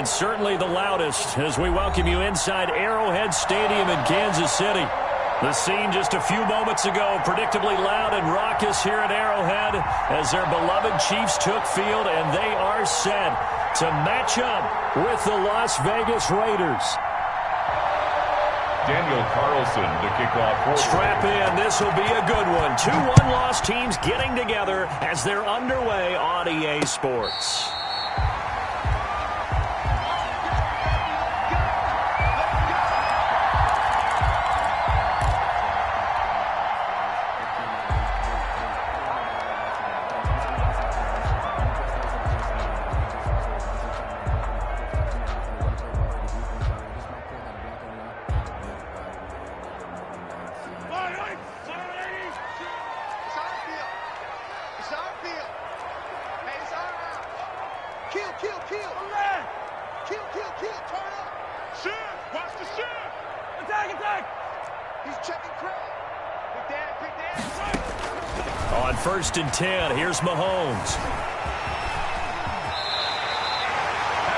And certainly the loudest as we welcome you inside Arrowhead Stadium in Kansas City. The scene just a few moments ago, predictably loud and raucous here at Arrowhead as their beloved Chiefs took field, and they are set to match up with the Las Vegas Raiders. Daniel Carlson to kick off. Strap in. This will be a good one. 2-1 loss teams getting together as they're underway on EA Sports. On 1st and 10, here's Mahomes.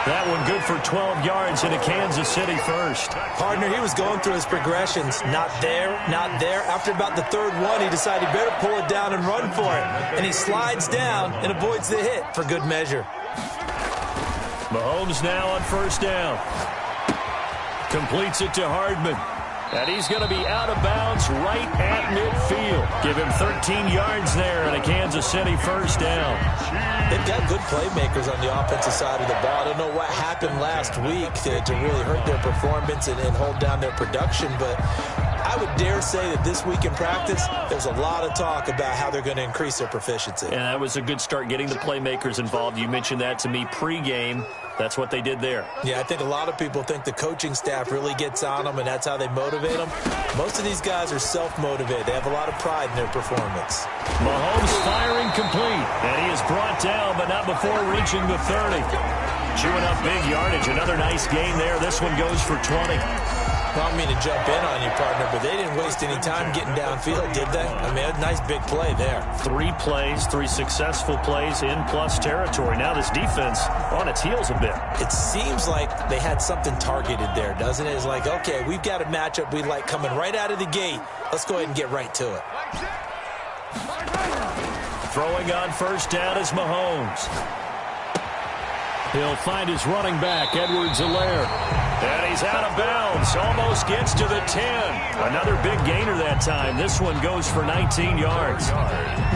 That one good for 12 yards into Kansas City first. Partner, he was going through his progressions. Not there, not there. After about the third one, he decided he better pull it down and run for it. And he slides down and avoids the hit for good measure. Mahomes now on 1st down. Completes it to Hardman. And he's going to be out of bounds right at midfield. Give him 13 yards there and a Kansas City 1st down. They've got good playmakers on the offensive side of the ball. I don't know what happened last week to really hurt their performance and hold down their production, but I would dare say that this week in practice, there's a lot of talk about how they're going to increase their proficiency. And that was a good start getting the playmakers involved. You mentioned that to me pregame. That's what they did there. Yeah, I think a lot of people think the coaching staff really gets on them, and that's how they motivate them. Most of these guys are self-motivated. They have a lot of pride in their performance. Mahomes firing complete, and he is brought down, but not before reaching the 30. Chewing up big yardage. Another nice gain there. This one goes for 20. I don't mean to jump in on you, partner, but they didn't waste any time getting downfield, did they? I mean, a nice big play there. 3 plays, 3 successful plays in plus territory. Now this defense on its heels a bit. It seems like they had something targeted there, doesn't it? It's like, okay, we've got a matchup we like coming right out of the gate. Let's go ahead and get right to it. Throwing on 1st down is Mahomes. He'll find his running back, Edwards-Helaire. And he's out of bounds. Almost gets to the 10. Another big gainer that time. This one goes for 19 yards.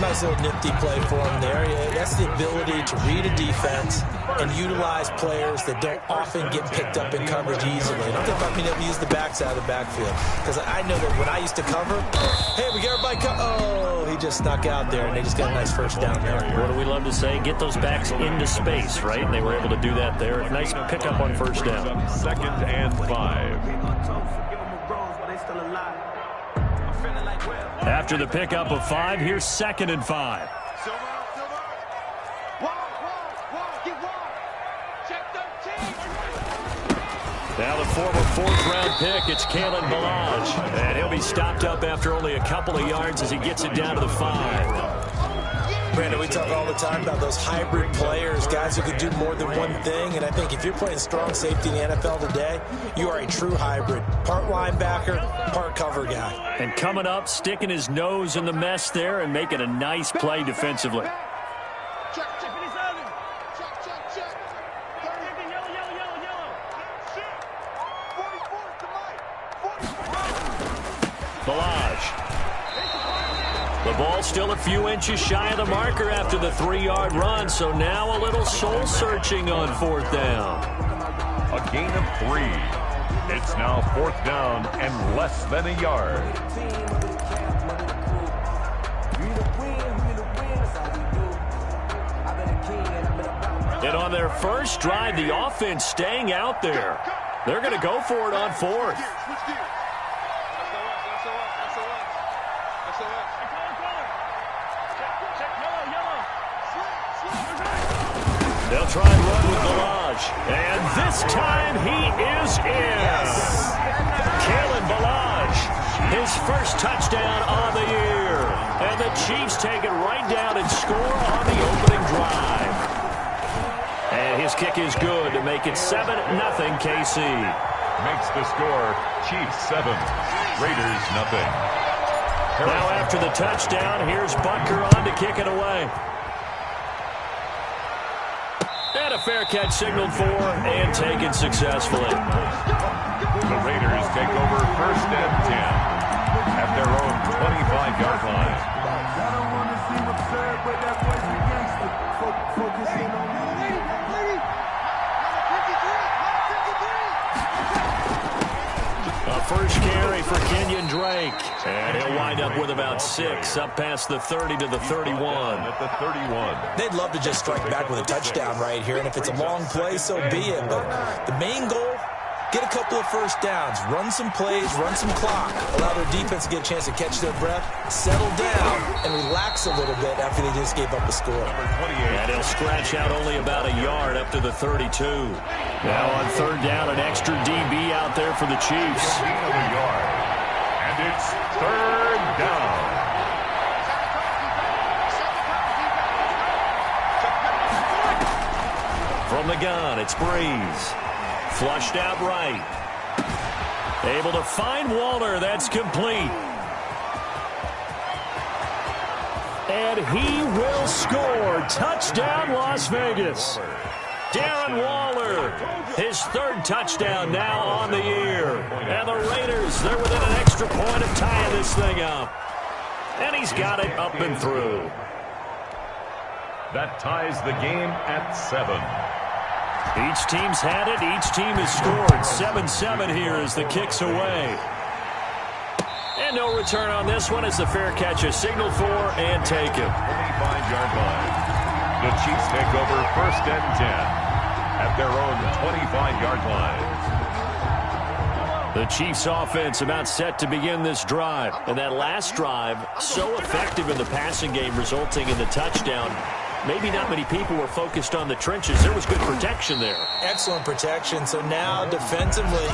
Nice little nifty play for him there. Yeah, that's the ability to read a defense and utilize players that don't often get picked up in coverage easily. I don't think about being able to use the backs out of the backfield. Because I know that when I used to cover, hey, we got everybody oh, he just snuck out there, and they just got a nice 1st down there. What do we love to say? Get those backs into space, right? And they were able to do that there. Nice pickup on 1st down. 2nd and 5. After the pickup of 5, here's 2nd and 5. Now the former 4th-round pick, it's Kalen Ballage. And he'll be stopped up after only a couple of yards as he gets it down to the 5. Brandon, we talk all the time about those hybrid players, guys who can do more than one thing. And I think if you're playing strong safety in the NFL today, you are a true hybrid. Part linebacker, part cover guy. And coming up, sticking his nose in the mess there and making a nice play defensively. Ballage. The ball still a few inches shy of the marker after the 3-yard run, so now a little soul-searching on 4th down. A gain of 3. It's now 4th down and less than a yard. And on their first drive, the offense staying out there. They're going to go for it on 4th. They'll try and run with Ballage. And this time he is in. Yes. Kalen Ballage, his first touchdown on the year. And the Chiefs take it right down and score on the opening drive. And And his kick is good to make it 7-0 KC. Makes the score Chiefs 7, Raiders 0. Now after the touchdown, here's Butker on to kick it away. And a fair catch signaled for and taken successfully. The Raiders take over 1st and 10 at their own 25-yard line. I don't want to seem absurd, but that voice is gangster. Focusing on me. A first carry for Kenyon Drake. And he'll wind up with about 6, up past the 30 to the 31. At the 31. They'd love to just strike back with a touchdown right here, and if it's a long play, so be it. But the main goal, get a couple of first downs, run some plays, run some clock, allow their defense to get a chance to catch their breath, settle down, and relax a little bit after they just gave up a score. And he'll scratch out only about a yard up to the 32. Now on 3rd down, an extra DB out there for the Chiefs. And it's 3rd down. From the gun, it's Breeze. Flushed out right. Able to find Waller. That's complete. And he will score. Touchdown, Las Vegas. Darren Waller, his 3rd touchdown now on the year. And the Raiders, they're within an extra point of tying this thing up. And he's got it up and through. That ties the game at 7. Each team's had it. Each team has scored. 7-7 here as the kick's away. And no return on this one as the fair catch is signaled for and taken. 25-yard line. The Chiefs take over 1st and 10 at their own 25-yard line. The Chiefs offense about set to begin this drive. And that last drive, so effective in the passing game, resulting in the touchdown. Maybe not many people were focused on the trenches. There was good protection there. Excellent protection. So now defensively,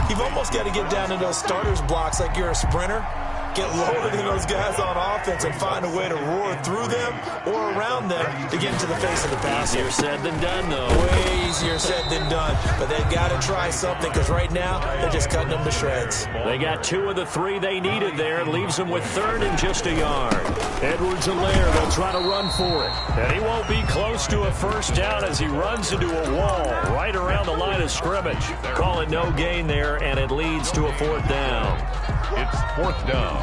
you've almost got to get down to those starters blocks like you're a sprinter. Get lower than those guys on offense and find a way to roar through them or around them to get into the face of the passer. Easier said than done, though. Way easier said than done. But they've got to try something because right now they're just cutting them to shreds. They got 2 of the 3 they needed there. It leaves them with 3rd and just a yard. Edwards-Helaire, they'll try to run for it. And he won't be close to a first down as he runs into a wall right around the line of scrimmage. Call it no gain there, and it leads to a 4th down. It's 4th down.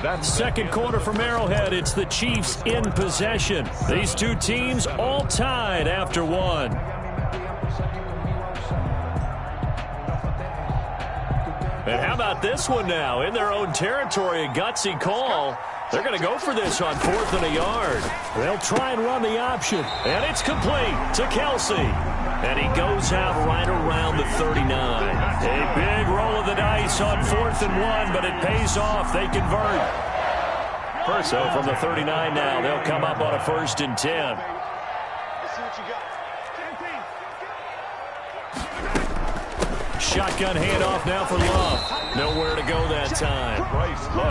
That's Second quarter from Arrowhead. It's the Chiefs in possession. These two teams all tied after 1. And how about this one now? In their own territory, a gutsy call. They're going to go for this on 4th and a yard. They'll try and run the option. And it's complete to Kelce. And he goes out right around the 39. A big roll of the dice on 4th and 1, but it pays off. They convert. So from the 39 now, they'll come up on a 1st and 10. Shotgun handoff now for Love. Nowhere to go that time.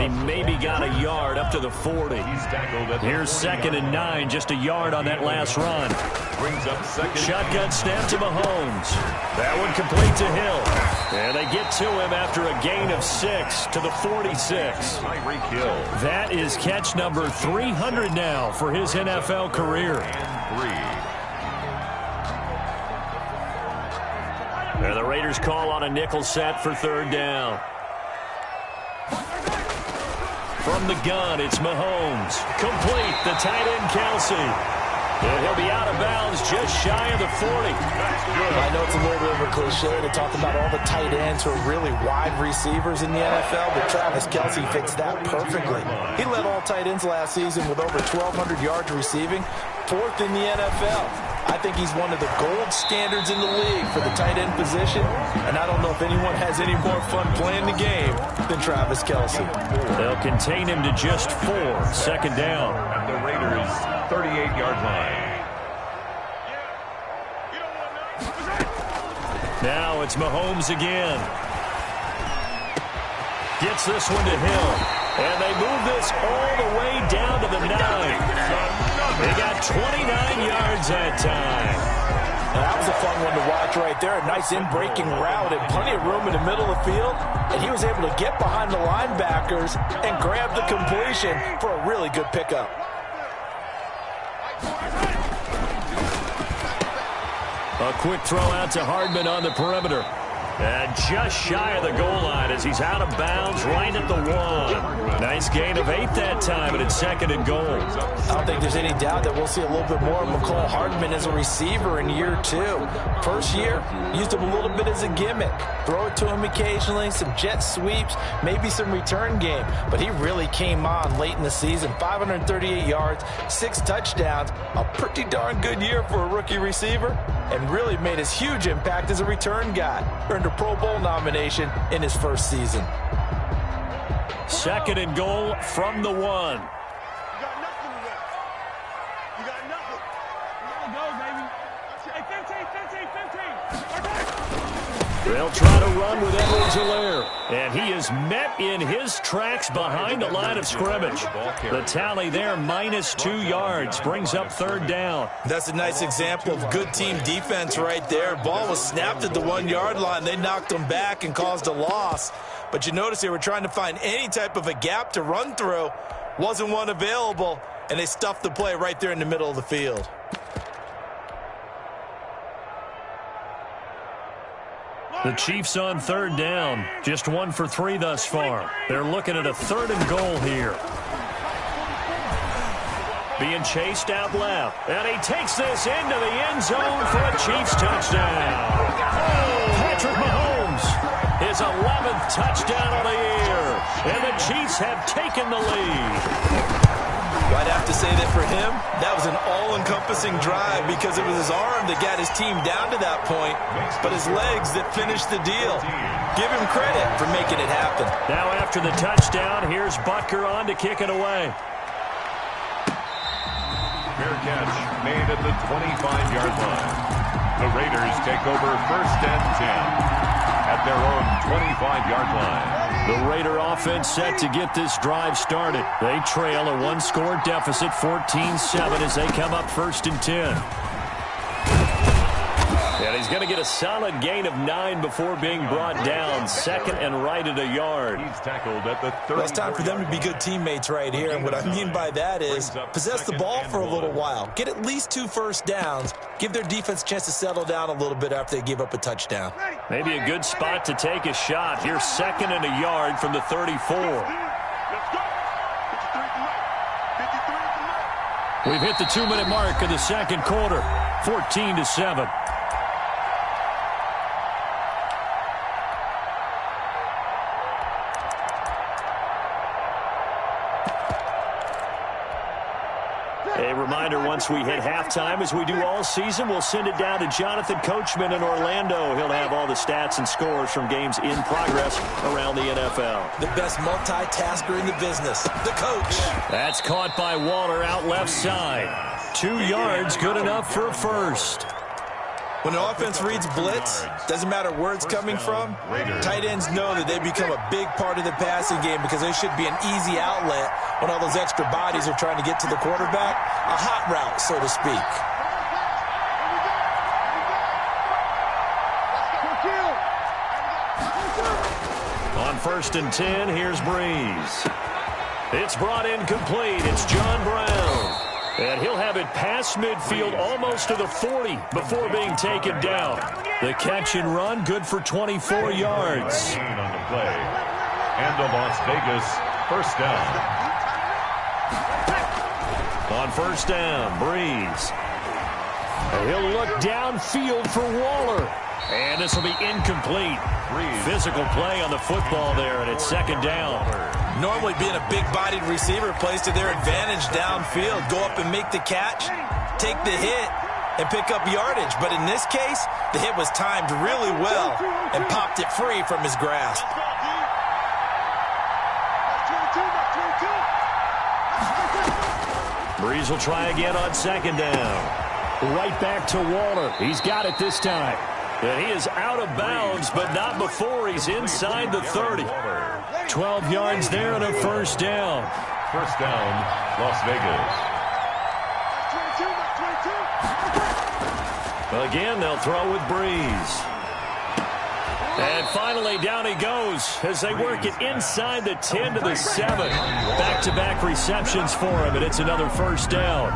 He maybe got a yard up to the 40. Here's 2nd and 9, just a yard on that last run. Shotgun snap to Mahomes. That one complete to Hill. And they get to him after a gain of 6 to the 46. That is catch number 300 now for his NFL career. And the Raiders call on a nickel set for 3rd down. From the gun, it's Mahomes. Complete, the tight end Kelce. And he'll be out of bounds just shy of the 40. I know it's a little bit of a cliche to talk about all the tight ends who are really wide receivers in the NFL, but Travis Kelce fits that perfectly. He led all tight ends last season with over 1,200 yards receiving, 4th in the NFL. I think he's one of the gold standards in the league for the tight end position, and I don't know if anyone has any more fun playing the game than Travis Kelce. They'll contain him to just 4, 2nd down. At the Raiders' 38-yard line. Now it's Mahomes again. Gets this one to Hill. And they move this all the way down to the 9. They got 29 yards that time. That was a fun one to watch right there. A nice in-breaking route and plenty of room in the middle of the field. And he was able to get behind the linebackers and grab the completion for a really good pickup. A quick throw out to Hardman on the perimeter. And just shy of the goal line as he's out of bounds right at the 1. Nice gain of 8 that time, and it's 2nd and goal. I don't think there's any doubt that we'll see a little bit more of McCole Hardman as a receiver in year 2. First year, used him a little bit as a gimmick. Throw it to him occasionally, some jet sweeps, maybe some return game. But he really came on late in the season. 538 yards, 6 touchdowns. A pretty darn good year for a rookie receiver. And really made his huge impact as a return guy. Earned a Pro Bowl nomination in his first season. 2nd and goal from the 1. You got nothing to that. You got nothing. There we go, baby. Hey, 15. They'll try to run with Edwards-Helaire. And he is met in his tracks behind the line of scrimmage. The tally there, -2 yards, brings up 3rd down. That's a nice example of good team defense right there. Ball was snapped at the 1-yard line. They knocked him back and caused a loss. But you notice they were trying to find any type of a gap to run through. Wasn't one available, and they stuffed the play right there in the middle of the field. The Chiefs on 3rd down. Just 1 for 3 thus far. They're looking at a 3rd and goal here. Being chased out left. And he takes this into the end zone for a Chiefs touchdown. Patrick Mahomes, his 11th touchdown of the year. And the Chiefs have taken the lead. I'd have to say that for him, that was an all-encompassing drive because it was his arm that got his team down to that point, but his legs that finished the deal. Give him credit for making it happen. Now after the touchdown, here's Butker on to kick it away. Fair catch made at the 25-yard line. The Raiders take over 1st and 10 at their own 25-yard line. The Raider offense set to get this drive started. They trail a 1-score deficit, 14-7, as they come up 1st and 10. And he's going to get a solid gain of 9 before being brought down. 2nd and right at a yard. He's tackled at the 30. Well, it's time for them to be good teammates right here. And what I mean by that is possess the ball for a little while. Get at least 2 first downs. Give their defense a chance to settle down a little bit after they give up a touchdown. Maybe a good spot to take a shot. Here's 2nd and a yard from the 34. We've hit the 2-minute mark of the 2nd quarter. 14-7. A reminder, once we hit halftime, as we do all season, we'll send it down to Jonathan Coachman in Orlando. He'll have all the stats and scores from games in progress around the NFL. The best multitasker in the business, the coach. That's caught by Waller out left side. 2 yards, good enough for a first. When an offense reads blitz, doesn't matter where it's coming from, tight ends know that they become a big part of the passing game because they should be an easy outlet when all those extra bodies are trying to get to the quarterback. A hot route, so to speak. On 1st and 10, here's Breeze. It's brought in complete. It's John Brown. And he'll have it past midfield almost to the 40 before being taken down. The catch and run, good for 24 yards. On the play. And the Las Vegas 1st down. On 1st down, Breeze. And he'll look downfield for Waller. And this will be incomplete. Physical play on the football there, and it's 2nd down. Normally being a big-bodied receiver plays to their advantage downfield. Go up and make the catch, take the hit, and pick up yardage. But in this case, the hit was timed really well and popped it free from his grasp. Breeze will try again on 2nd down. Right back to Waller. He's got it this time. And he is out of bounds, but not before he's inside the 30. 12 yards there and a 1st down. 1st down, Las Vegas. Again, they'll throw with Breeze. And finally, down he goes as they work it inside the 10 to the 7. Back-to-back receptions for him, and it's another first down.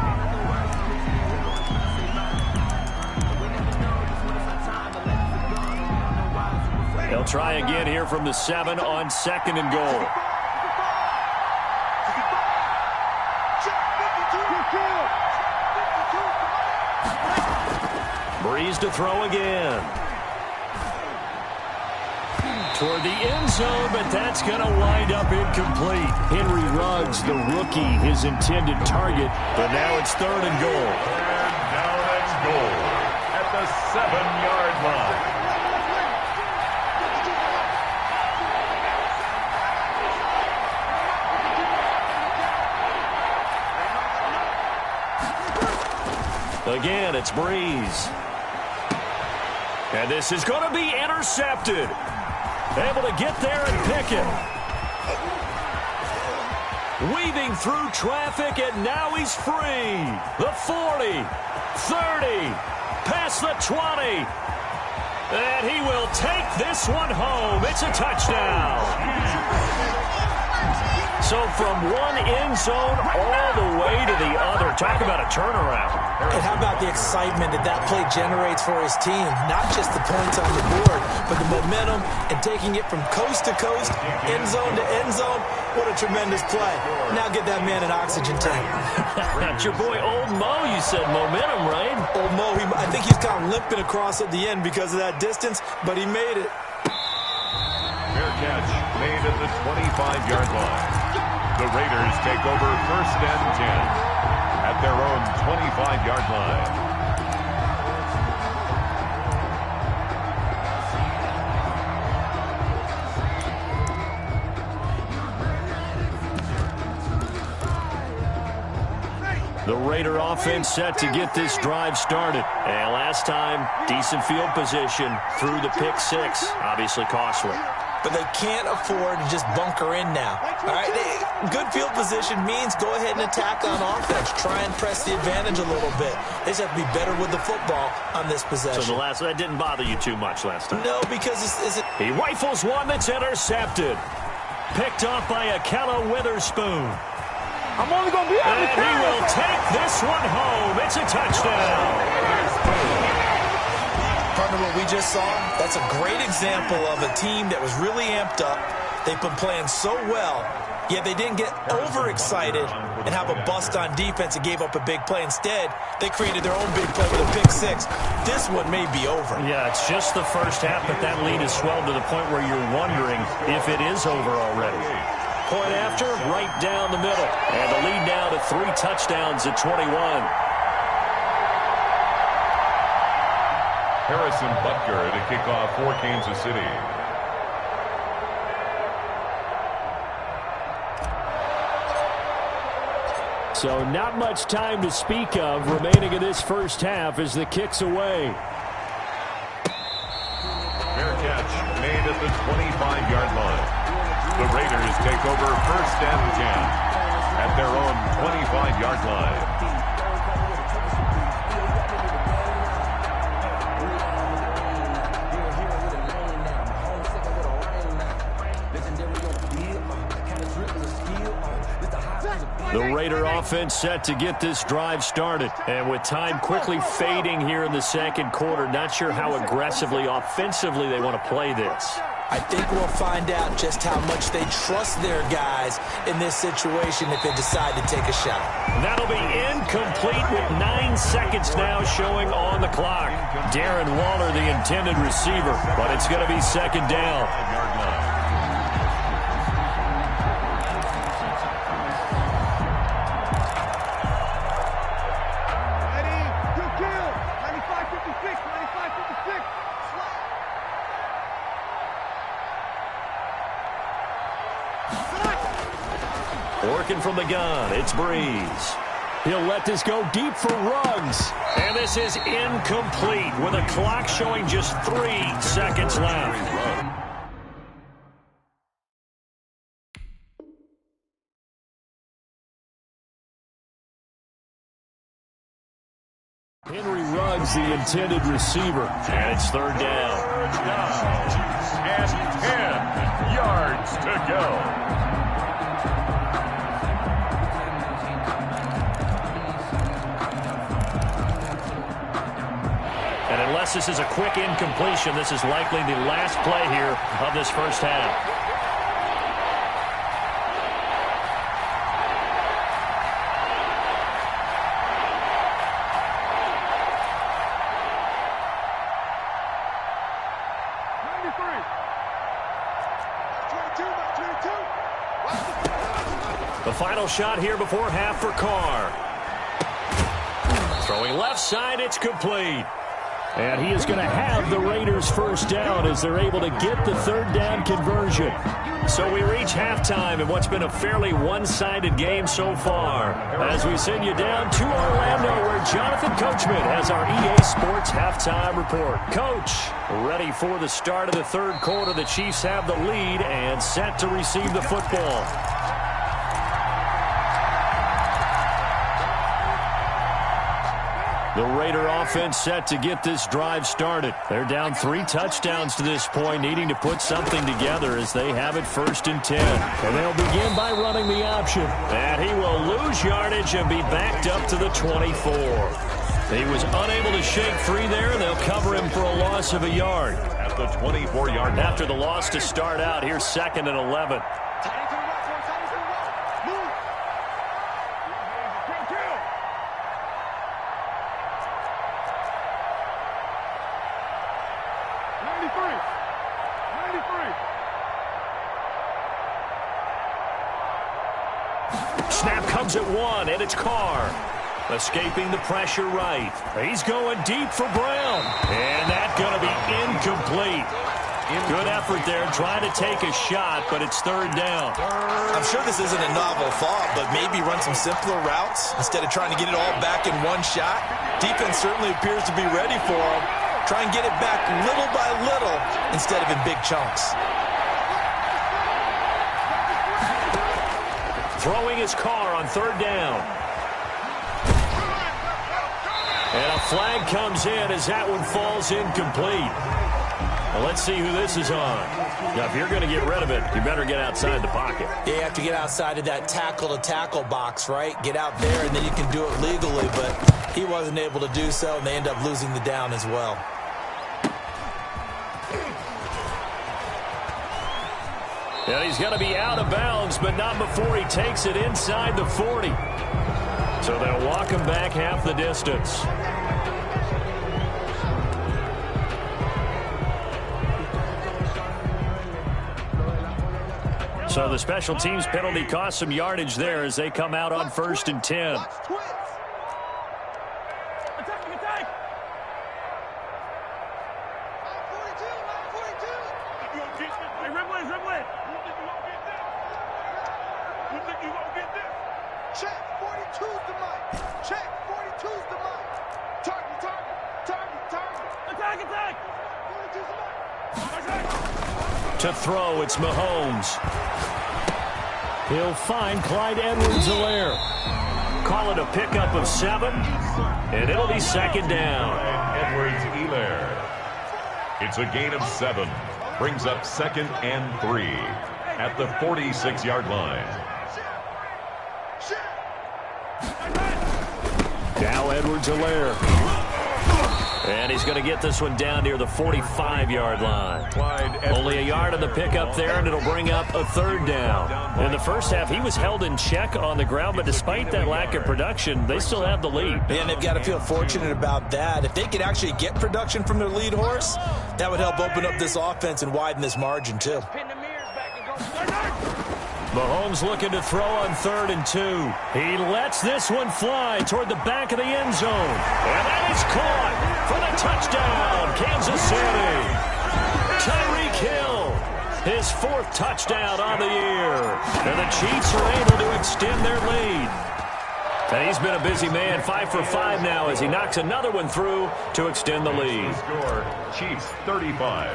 They'll try again here from the 7 on 2nd and goal. Breeze to throw again. Toward the end zone, but that's going to wind up incomplete. Henry Ruggs, the rookie, his intended target, but now it's 3rd and goal. And now that's goal at the 7-yard line. Again, it's Breeze. And this is going to be intercepted. Able to get there and pick it. Weaving through traffic, and now he's free. The 40, 30, past the 20. And he will take this one home. It's a touchdown. So from one end zone all the way to the other. Talk about a turnaround. And how about the excitement that play generates for his team? Not just the points on the board, but the momentum and taking it from coast to coast, end zone to end zone. What a tremendous play. Now get that man an oxygen tank. That's your boy Old Mo. You said momentum, right? Old Mo, I think he's kind of limping across at the end because of that distance, but he made it. Fair catch made at the 25-yard line. The Raiders take over 1st and 10 at their own 25-yard line. The Raider offense set to get this drive started. And last time, decent field position through the pick 6. Obviously costly. But they can't afford to just bunker in now. All right, good field position means go ahead and attack on offense. Try and press the advantage a little bit. They just have to be better with the football on this possession. So that didn't bother you too much last time? No, because he rifles one that's intercepted. Picked off by Akello Witherspoon. I'm only going to be able to And he will take this one home. It's a touchdown. Partner, what we just saw, that's a great example of a team that was really amped up. They've been playing so well, yet they didn't get overexcited and have a bust on defense and gave up a big play. Instead, they created their own big play with a pick 6. This one may be over. Yeah, it's just the first half, but that lead has swelled to the point where you're wondering if it is over already. Point after, right down the middle. And the lead now to 3 touchdowns at 21. Harrison Butker to kick off for Kansas City. So not much time to speak of remaining in this first half as the kick's away. Fair catch made at the 25-yard line. The Raiders take over 1st and 10 at their own 25-yard line. The Raider offense set to get this drive started. And with time quickly fading here in the second quarter, not sure how aggressively, offensively they want to play this. I think we'll find out just how much they trust their guys in this situation if they decide to take a shot. That'll be incomplete with 9 seconds now showing on the clock. Darren Waller, the intended receiver, but it's going to be 2nd down. Working from the gun, it's Breeze. He'll let this go deep for Ruggs. And this is incomplete with a clock showing just 3 seconds left. Henry Ruggs hugs the intended receiver. And it's third down. And 10 yards to go. And unless this is a quick incompletion, this is likely the last play here of this first half. The final shot here before half for Carr. Throwing left side, it's complete. And he is going to have the Raiders first down as they're able to get the third down conversion. So we reach halftime in what's been a fairly one-sided game so far. As we send you down to Orlando, where Jonathan Coachman has our EA Sports halftime report. Coach, ready for the start of the third quarter. The Chiefs have the lead and set to receive the football. The Raider offense set to get this drive started. They're down 3 touchdowns to this point, needing to put something together as they have it 1st and 10. And they'll begin by running the option. And he will lose yardage and be backed up to the 24. He was unable to shake free there, and they'll cover him for a loss of a yard. At the 24-yard line. After the loss to start out, here's 2nd and 11. Snap comes at 1, and it's Carr. Escaping the pressure right. He's going deep for Brown. And that's going to be incomplete. Good effort there trying to take a shot, but it's 3rd down. I'm sure this isn't a novel thought, but maybe run some simpler routes instead of trying to get it all back in one shot. Defense certainly appears to be ready for him. Try and get it back little by little instead of in big chunks. Throwing his Carr on 3rd down. And a flag comes in as that one falls incomplete. Well, let's see who this is on. Now, if you're going to get rid of it, you better get outside the pocket. Yeah, you have to get outside of that tackle-to-tackle box, right? Get out there, and then you can do it legally, but he wasn't able to do so, and they end up losing the down as well. And he's going to be out of bounds, but not before he takes it inside the 40. So they'll walk him back half the distance. So the special teams penalty cost some yardage there as they come out on 1st and 10. To throw, it's Mahomes. He'll find Clyde Edwards-Helaire. Call it a pickup of 7, and it'll be 2nd down. Edwards-Helaire. It's a gain of 7. Brings up 2nd and 3 at the 46-yard line. Now Edwards-Helaire. And he's going to get this one down near the 45-yard line. Only a yard on the pickup there, and it'll bring up a 3rd down. In the first half, he was held in check on the ground, but despite that lack of production, they still have the lead. And they've got to feel fortunate about that. If they could actually get production from their lead horse, that would help open up this offense and widen this margin, too. Mahomes looking to throw on 3rd and 2. He lets this one fly toward the back of the end zone. And that is caught for the touchdown, Kansas City. Tyreek Hill, his 4th touchdown on the year. And the Chiefs are able to extend their lead. And he's been a busy man, 5 for 5 now as he knocks another one through to extend the lead. Score, Chiefs 35.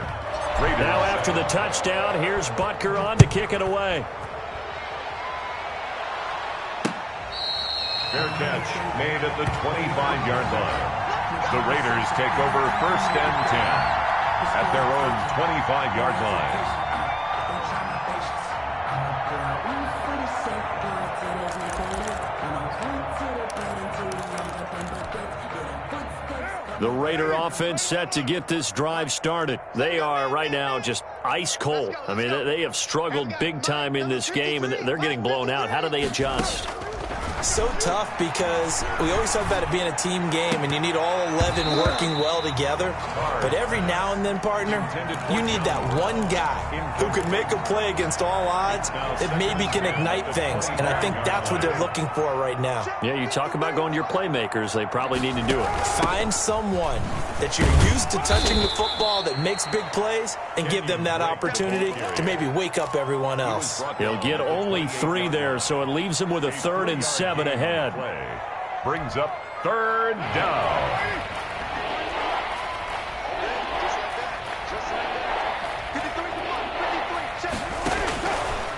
Raiders. Now after the touchdown, here's Butker on to kick it away. Fair catch made at the 25-yard line. The Raiders take over 1st and 10 at their own 25-yard line. The Raider offense set to get this drive started. They are right now just ice cold. I mean, they have struggled big time in this game, and they're getting blown out. How do they adjust? So tough because we always talk about it being a team game and you need all 11 working well together. But every now and then, partner, you need that one guy who can make a play against all odds that maybe can ignite things. And I think that's what they're looking for right now. Yeah, you talk about going to your playmakers. They probably need to do it. Find someone that you're used to touching the football that makes big plays and give them that opportunity to maybe wake up everyone else. He'll get only 3 there, so it leaves him with a 3rd and 7 ahead. Brings up 3rd down.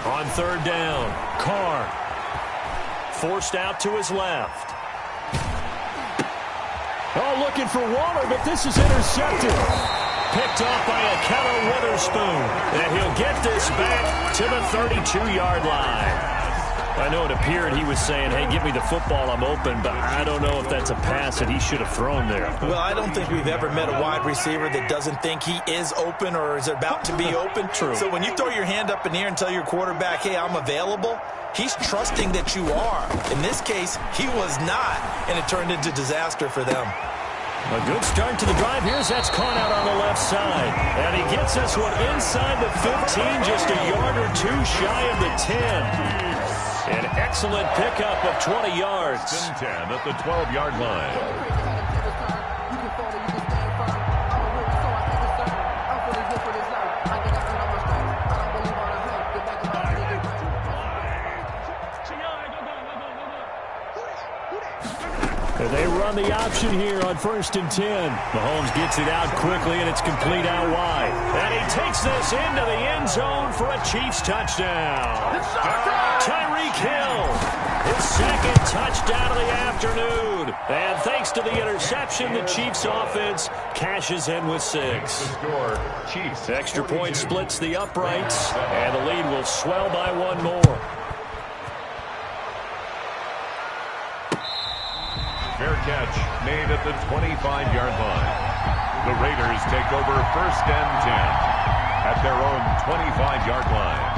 On 3rd down, Carr forced out to his left. Oh, looking for Waller, but this is intercepted. Picked off by Ahkello Witherspoon. And he'll get this back to the 32-yard line. I know it appeared he was saying, hey, give me the football, I'm open, but I don't know if that's a pass that he should have thrown there. Well, I don't think we've ever met a wide receiver that doesn't think he is open or is about to be open. True. So when you throw your hand up in the air and tell your quarterback, hey, I'm available, he's trusting that you are. In this case, he was not, and it turned into disaster for them. A good start to the drive. Here's that's caught out on the left side. And he gets this one inside the 15, just a yard or 2 shy of the 10. An excellent pickup of 20 yards. 10 at the 12-yard line. They run the option here on 1st and 10. Mahomes gets it out quickly, and it's complete out wide. And he takes this into the end zone for a Chiefs touchdown. Tyreek Hill, his 2nd touchdown of the afternoon. And thanks to the interception, the Chiefs offense cashes in with 6. Extra point splits the uprights, and the lead will swell by 1 more. Fair catch made at the 25-yard line. The Raiders take over 1st and 10 at their own 25-yard line.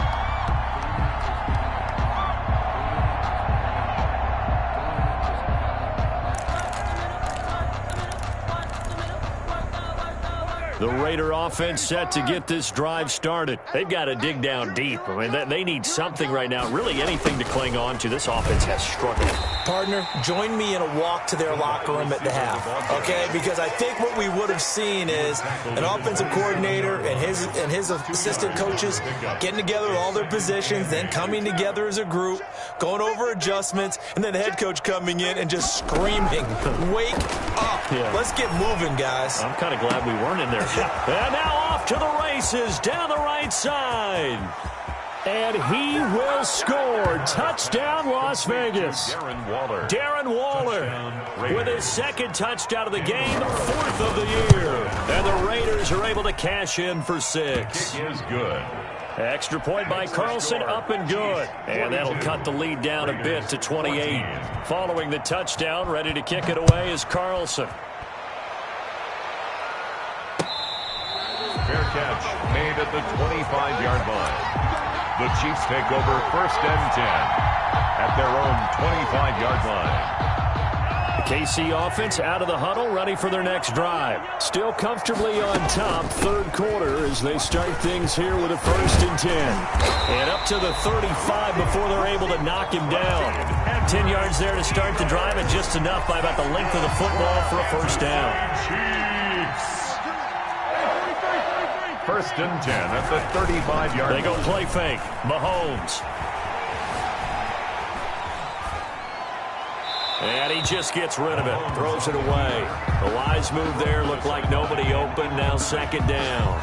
The Raider offense set to get this drive started. They've got to dig down deep. I mean, they need something right now, really anything to cling on to. This offense has struggled. Partner, join me in a walk to their locker room at the half, okay? Because I think what we would have seen is an offensive coordinator and his assistant coaches getting together with all their positions, then coming together as a group, going over adjustments, and then the head coach coming in and just screaming, wake up. Yeah. Let's get moving, guys. I'm kind of glad we weren't in there. And now off to the races down the right side. And he will score. Touchdown, Las Vegas. Darren Waller with his 2nd touchdown of the game, 4th of the year. And the Raiders are able to cash in for 6. Kick is good. Extra point by Carlson, up and good. And that'll cut the lead down a bit to 28. Following the touchdown, ready to kick it away is Carlson. Fair catch made at the 25-yard line. The Chiefs take over 1st and 10 at their own 25-yard line. The KC offense out of the huddle, ready for their next drive. Still comfortably on top, 3rd quarter as they start things here with a 1st and 10. And up to the 35 before they're able to knock him down. 10 yards there to start the drive, and just enough by about the length of the football for a 1st down. Chiefs. 1st and 10 at the 35-yard line. They go play fake. Mahomes. And he just gets rid of it. Throws it away. The wise move there. Looked like nobody open. Now 2nd down.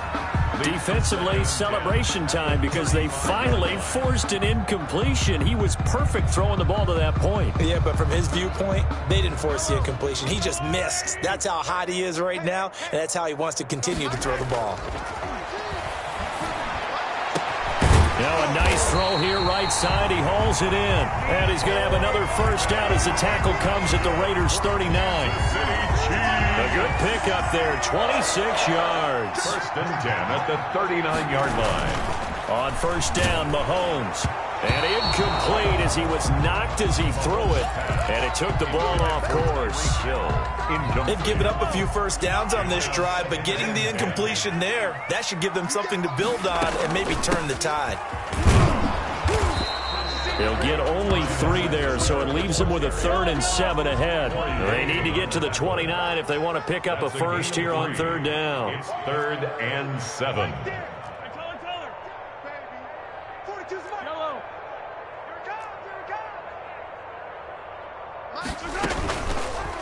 Defensively, celebration time because they finally forced an incompletion. He was perfect throwing the ball to that point. Yeah, but from his viewpoint, they didn't force the incompletion. He just missed. That's how hot he is right now, and that's how he wants to continue to throw the ball. Now a nice throw here, right side. He hauls it in. And he's going to have another first down as the tackle comes at the Raiders' 39. A good pickup there, 26 yards. First and 10 at the 39-yard line. On first down, Mahomes. And incomplete as he was knocked as he threw it. And it took the ball off course. They've given up a few first downs on this drive, but getting the incompletion there, that should give them something to build on and maybe turn the tide. They'll get only 3 there, so it leaves them with a 3rd and 7 ahead. They need to get to the 29 if they want to pick up a first here on 3rd down. It's 3rd and 7.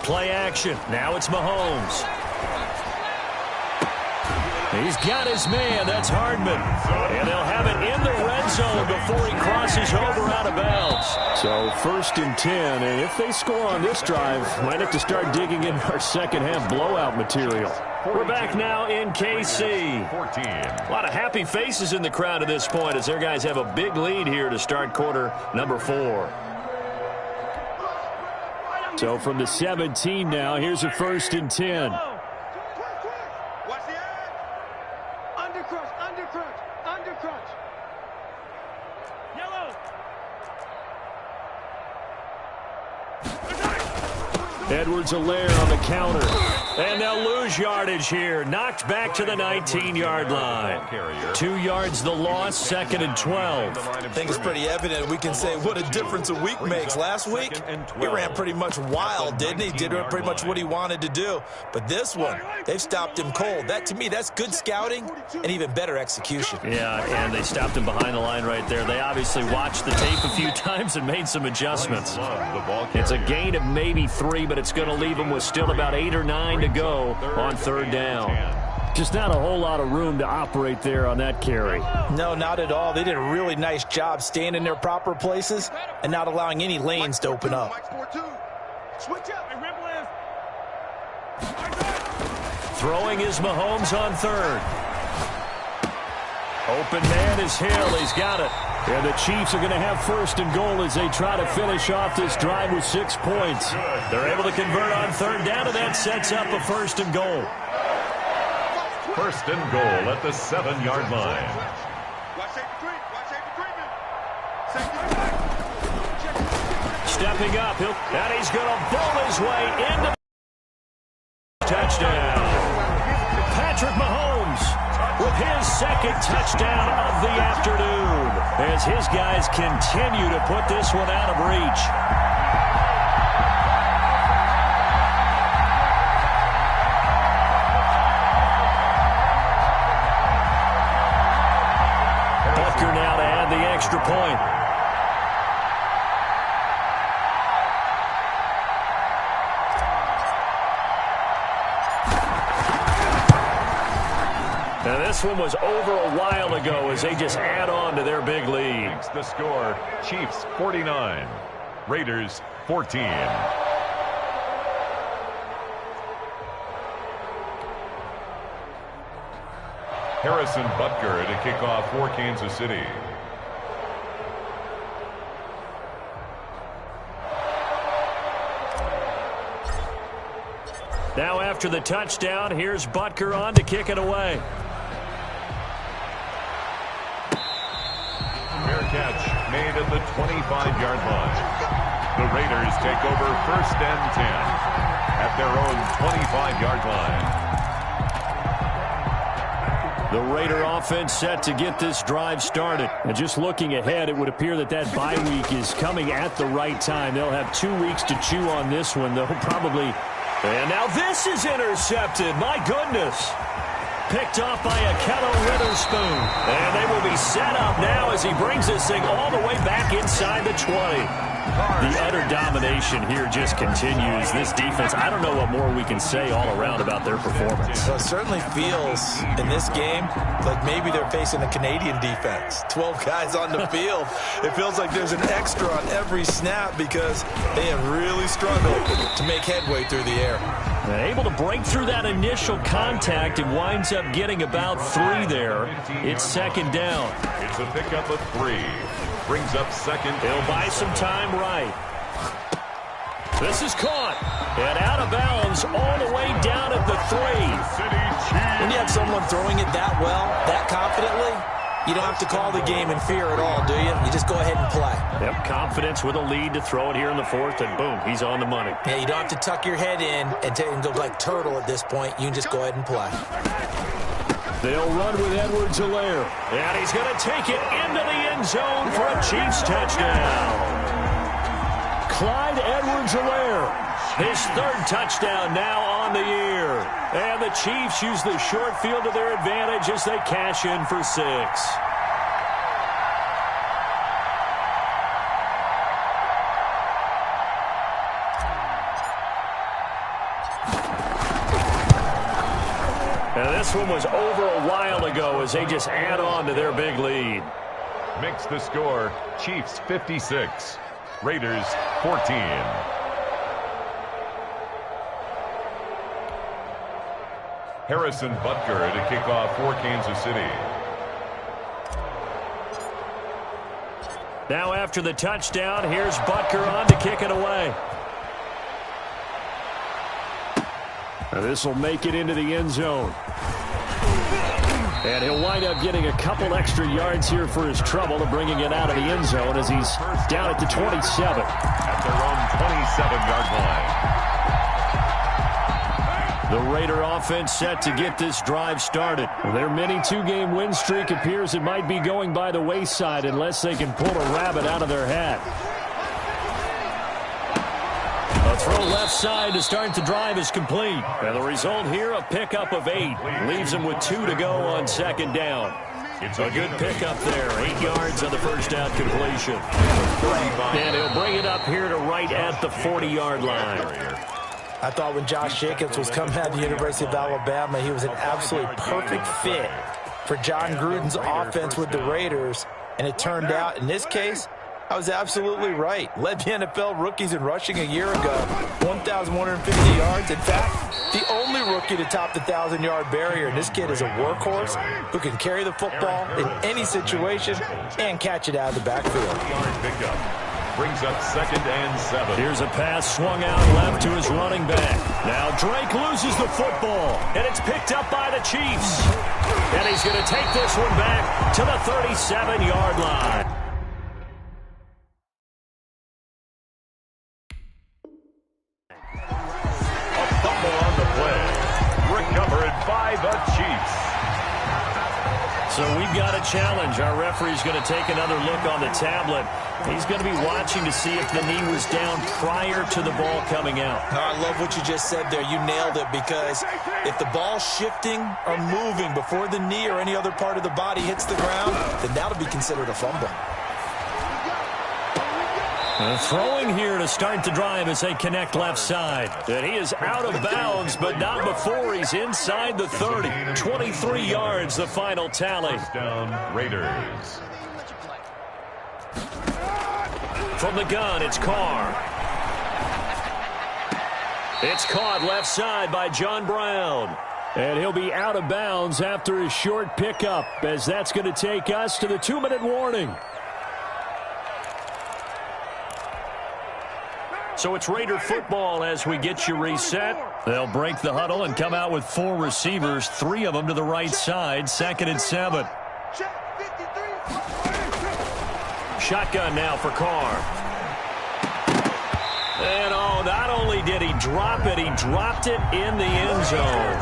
Play action. Now it's Mahomes. He's got his man. That's Hardman. And they'll have it in the red zone before he crosses over out of bounds. So 1st and 10. And if they score on this drive, might have to start digging in our second half blowout material. We're back now in KC. 14. A lot of happy faces in the crowd at this point as their guys have a big lead here to start quarter number 4. So from the 17 now, here's a 1st and 10. Watch the edge. Undercrunch, undercrunch, undercrunch. Yellow. Edwards-Helaire on the counter. And they'll lose yardage here. Knocked back to the 19-yard line. 2 yards the loss, 2nd and 12. I think it's pretty evident. We can say what a difference a week makes. Last week, he ran pretty much wild, didn't he? Did pretty much what he wanted to do. But this one, they've stopped him cold. That, to me, that's good scouting and even better execution. Yeah, and they stopped him behind the line right there. They obviously watched the tape a few times and made some adjustments. It's a gain of maybe 3, but it's going to leave them with still about 8 or 9 to go on 3rd down. Just not a whole lot of room to operate there on that carry. No, not at all. They did a really nice job staying in their proper places and not allowing any lanes to open up. Switch up. Throwing is Mahomes on 3rd. Open man is Hill. He's got it. And the Chiefs are going to have 1st and goal as they try to finish off this drive with 6 points. They're able to convert on 3rd down, and that sets up a 1st and goal. 1st and goal at the 7-yard line. Stepping up, and he's going to bowl his way into touchdown. Patrick Mahomes with his 2nd touchdown of the afternoon as his guys continue to put this one out of reach. Butker now to add the extra point. Now this one was over a while ago as they just add on to their big lead. The score, Chiefs 49, Raiders 14. Harrison Butker to kick off for Kansas City. Now after the touchdown, here's Butker on to kick it away. Fair catch made at the 25-yard line. The Raiders take over 1st and 10 at their own 25-yard line. The Raider offense set to get this drive started. And just looking ahead, it would appear that that bye week is coming at the right time. They'll have 2 weeks to chew on this one. They'll probably... And now this is intercepted. My goodness. Picked off by Akello Witherspoon. And they will be set up now as he brings this thing all the way back inside the 20. The utter domination here just continues. This defense, I don't know what more we can say all around about their performance. Well, it certainly feels in this game like maybe they're facing a Canadian defense. 12 guys on the field. It feels like there's an extra on every snap because they have really struggled to make headway through the air. Able to break through that initial contact and winds up getting about 3 there. It's second down. It's a pickup of 3. Brings up second. He'll buy some time right. This is caught. And out of bounds all the way down at the 3. When you have someone throwing it that well, that confidently, you don't have to call the game in fear at all, do you? You just go ahead and play. Yep, confidence with a lead to throw it here in the 4th, and boom, he's on the money. Yeah, you don't have to tuck your head in and go like turtle at this point. You can just go ahead and play. They'll run with Edwards-Helaire. And he's going to take it into the end zone for a Chiefs touchdown. Clyde Edwards-Helaire, his 3rd touchdown now on the year. And the Chiefs use the short field to their advantage as they cash in for 6. And this one was over a while ago as they just add on to their big lead. Makes the score Chiefs 56, Raiders 14. Harrison Butker to kick off for Kansas City. Now after the touchdown, here's Butker on to kick it away. This will make it into the end zone. And he'll wind up getting a couple extra yards here for his trouble to bringing it out of the end zone as he's down at the 27. At their own 27-yard line. The Raider offense set to get this drive started. Their mini 2-game win streak appears it might be going by the wayside unless they can pull a rabbit out of their hat. A throw left side to start the drive is complete. And the result here, a pickup of 8. Leaves them with 2 to go on second down. It's a good pickup there. 8 yards on the first down completion. And he'll bring it up here to right at the 40-yard line. I thought when Josh Jacobs was coming out of the University of Alabama, he was an absolutely perfect fit for John Gruden's offense with the Raiders. And it turned out, in this case, I was absolutely right. Led the NFL rookies in rushing a year ago, 1,150 yards. In fact, the only rookie to top the 1,000-yard barrier. And this kid is a workhorse who can carry the football in any situation and catch it out of the backfield. Brings up second and 7. Here's a pass swung out left to his running back. Now Drake loses the football, and it's picked up by the Chiefs. And he's going to take this one back to the 37-yard line. So we've got a challenge. Our referee's going to take another look on the tablet. He's going to be watching to see if the knee was down prior to the ball coming out. I love what you just said there. You nailed it, because if the ball's shifting or moving before the knee or any other part of the body hits the ground, then that'll be considered a fumble. Throwing here to start the drive as they connect left side. And he is out of bounds, but not before he's inside the 30. 23 yards, the final tally. First down, Raiders. From the gun, it's Carr. It's caught left side by John Brown. And he'll be out of bounds after his short pickup, as that's going to take us to the 2-minute warning. So it's Raider football as we get you reset. They'll break the huddle and come out with 4 receivers, 3 of them to the right side, 2nd and 7. Shotgun now for Carr. And not only did he drop it, he dropped it in the end zone.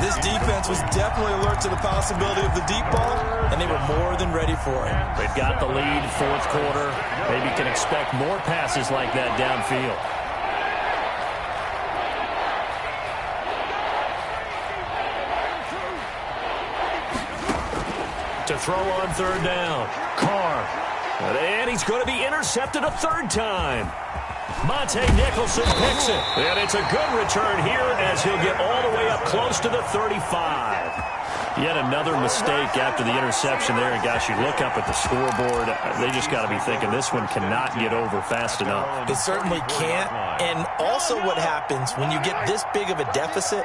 This defense was definitely alert to the possibility of the deep ball, and they were more than ready for it. They've got the lead, 4th quarter. Maybe can expect more passes like that downfield. To throw on third down. Carr. And he's going to be intercepted a third time. Monte Nicholson picks it. And it's a good return here as he'll get all the way up close to the 35. Yet another mistake after the interception there. And, gosh, you look up at the scoreboard. They just got to be thinking this one cannot get over fast enough. It certainly can't. And also what happens when you get this big of a deficit,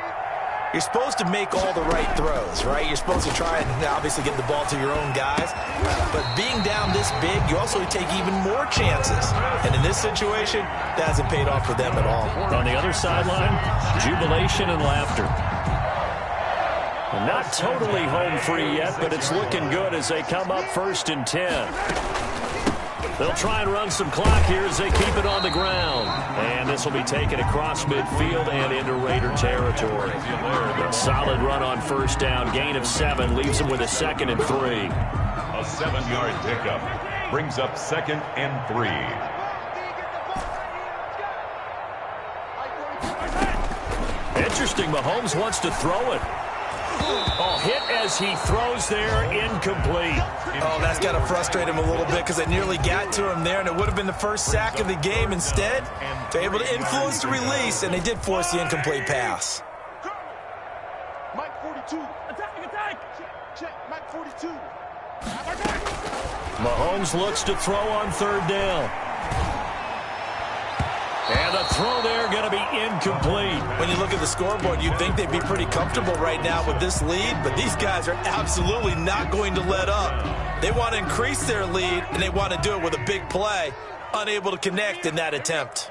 you're supposed to make all the right throws, right? You're supposed to try and obviously get the ball to your own guys. But being down this big, you also take even more chances. And in this situation, that hasn't paid off for them at all. On the other sideline, jubilation and laughter. Not totally home free yet, but it's looking good as they come up 1st and 10. They'll try and run some clock here as they keep it on the ground. And this will be taken across midfield and into Raider territory. A solid run on 1st down. Gain of 7 leaves them with a 2nd and 3. A 7-yard pickup brings up 2nd and 3. Interesting. Mahomes wants to throw it. Oh, hit as he throws there, incomplete. Oh, that's got to frustrate him a little bit because they nearly got to him there, and it would have been the first sack of the game. Instead, they're able to influence the release, and they did force the incomplete pass. Mike 42. Attack. Check. Mike 42. Mahomes looks to throw on 3rd down. And the throw there going to be incomplete. When you look at the scoreboard, you'd think they'd be pretty comfortable right now with this lead, but these guys are absolutely not going to let up. They want to increase their lead, and they want to do it with a big play. Unable to connect in that attempt.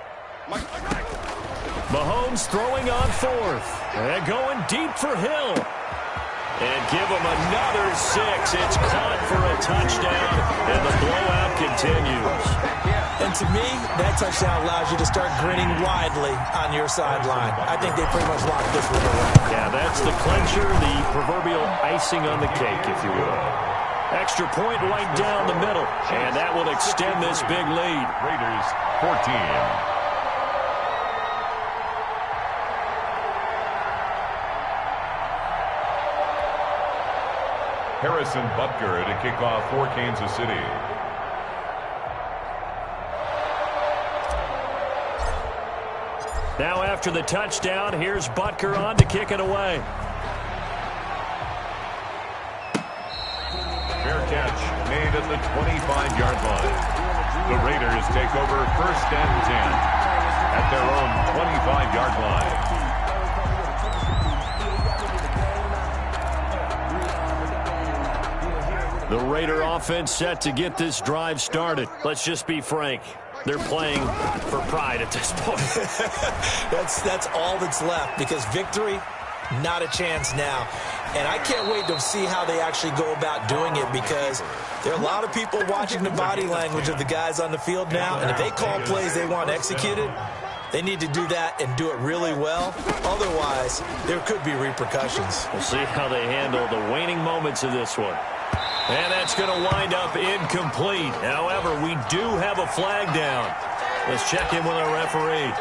Mahomes throwing on 4th. And going deep for Hill. And give him another 6. It's caught for a touchdown, and the blowout continues. And to me, that touchdown allows you to start grinning widely on your sideline. I think they pretty much locked this one away. Yeah, that's the clincher, the proverbial icing on the cake, if you will. Extra point right down the middle, and that will extend this big lead. Raiders 14. Harrison Butker to kick off for Kansas City. Now after the touchdown, here's Butker on to kick it away. Fair catch made at the 25-yard line. The Raiders take over 1st and 10 at their own 25-yard line. The Raider offense set to get this drive started. Let's just be frank. They're playing for pride at this point. That's all that's left because victory, not a chance now. And I can't wait to see how they actually go about doing it because there are a lot of people watching the body language of the guys on the field now. And if they call plays they want executed, they need to do that and do it really well. Otherwise, there could be repercussions. We'll see how they handle the waning moments of this one. And that's going to wind up incomplete. However, we do have a flag down. Let's check in with our referee.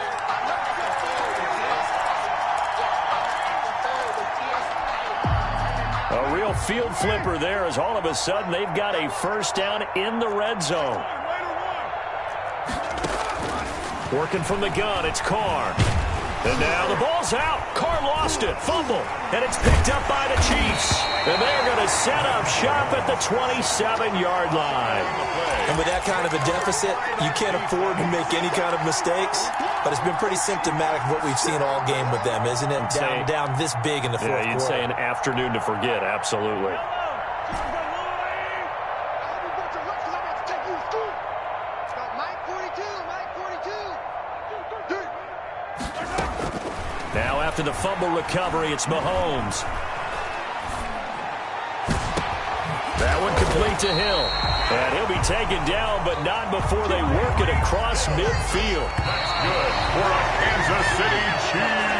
A real field flipper there as all of a sudden they've got a 1st down in the red zone. Working from the gun, it's Carr. And now the ball's out. Carr lost it. Fumble. And it's picked up by the Chiefs. And they're going to set up shop at the 27-yard line. And with that kind of a deficit, you can't afford to make any kind of mistakes. But it's been pretty symptomatic of what we've seen all game with them, isn't it? Down this big in the fourth quarter. Yeah, you'd say an afternoon to forget. Absolutely. Now after the fumble recovery, it's Mahomes. That one complete to Hill. And he'll be taken down, but not before they work it across midfield. That's good for a Kansas City Chiefs